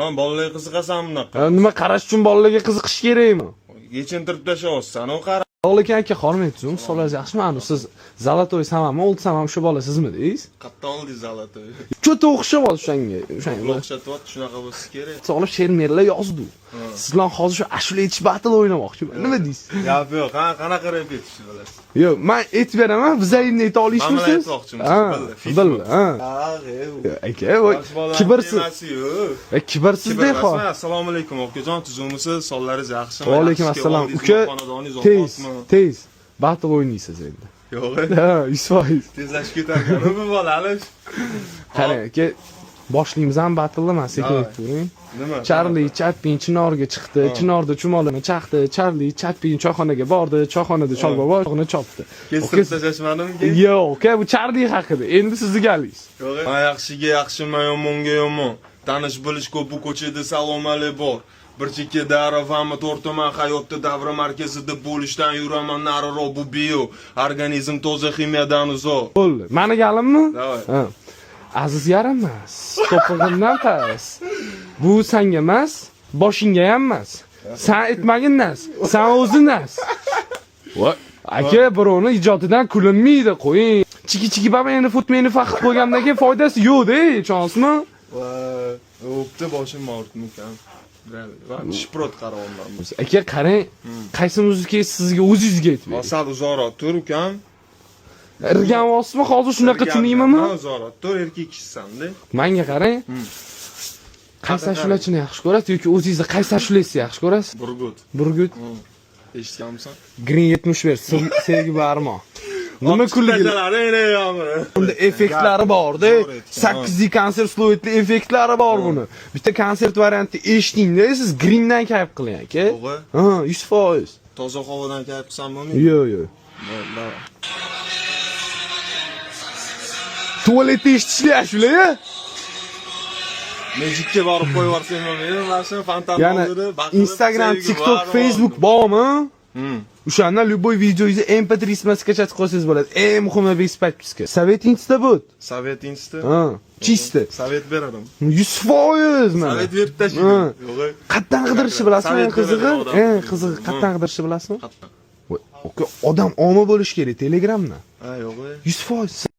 Ha, bolalarga qiziqasan bunaqa. Nima qarash uchun bolalarga qiziqish kerakmi? Yechintirib tashlayapsan, u qara. Lekin aka hormaysiz, misollaringiz yaxshimi? Anu siz Zalatoy samami, o'ldi samam shu bola sizmi deysiz? Qatdan oldingiz Zalatoy. Cho'ta o'xshab o'shanga. O'xshatyapti, shunaqa bo'lsa kerak. Solib she'r-merlar yozdi. Sizlar hozir shu ashula aytish battle o'ynamoqchiman. Nima deysiz? Yo'q, qanaqa rep etishni bilasiz? Yo'q, men aytib beraman, bizayni ayta olishmisiz? Ha, bil. Ha. Aka, voy, kibrsiz. Kibrsiz-da xo. Assalomu alaykum, okajon, tuzumisiz? Sonlaringiz yaxshimi? Va alaykum assalom. Uka, tez. Battle o'ynaysiz endi. Yo'q. Ha, 100%. Tezlashib ketarkan bu bolani. Qarang, aka, boshlaymiz ham battle'ni, men sekin aytib turing. Nima? Charlie Chaplin Chinorga chiqdi, Chinorda chumolini chaqdi, Charlie Chaplin choyxonaga bordi, choyxonada Cholbobo og'ini chopdi. Kesib tashlashmadimki? Yo'q, aka, bu Charlie haqida. Endi sizni galingiz. Yo'q. Yaxshiga yaxshimi, yomonga yomon. Tanish bilish ko'p bu ko'chada salom alaykum bor. Bir chekka daravami to'rtaman hayotda davra markazida bo'lishdan yuraman nariroq bu bio. Organizm toza ximiyadan uzoq. Bo'ldi. Mani galimmi? Davay. Ha. Aziz yaramas, to'pig'imdan pas. Bu senga emas, boshingga ham emas. Sen aytmaginnas, sen o'zinnas. Voy, aka, birovni ijodidan kulinmaydi, qo'ying. Chiki babayni futmeni faqat qo'ygandan keyin foydasi yo'q-da, chonsmi? Voy, o'pti boshim og'ritdi ukam. Va shprot qaravondan. Aka, qarang, qaysi muzika sizga o'zingizga aytib bering. Sal uzoqroq tur ukam. Irgan vosmi hozir shunaqa tushunaymi? Uzoqroq tur, erkak kishisisan-da. Menga qarang. Qaysi ashulachini yaxshi ko'rasiz yoki o'zingizni qaysi ashulangizni yaxshi ko'rasiz? Burgut. Eshitganmisan? Green 71 sevgi barmoq. Nima kulgi? Unda effektlari bor-da. 8 konsert slovetli effektlari bor buni. Bitta konsert varianti eshitingda, siz Greendan kayf qiling aka. Ha, 100%. Toza havodan kayf qilsammi? Yo'q. Tualetda eshitishli ashula-ya. Magicga borib qo'yib yuborsam men mana shu fontan oldida baqirib Instagram, TikTok, Facebook bormi? O'shandan любой videoingizni MP3 smasga skачать qilsangiz bo'ladi. Eng muhimi без подписка. Sovetingiz-da bu. Sovetingiz-da? Ha, чисто. Sovet beradim. 100% mana. Sovet berib tashlaydi. Yo'q. Qatdan qidirishni bilasizmi? Qizig'i? Qizig'i qatdan qidirishni bilasizmi? Qatdan. Voy, odam omi bo'lish kerak Telegramdan. Ha, yo'q. 100%.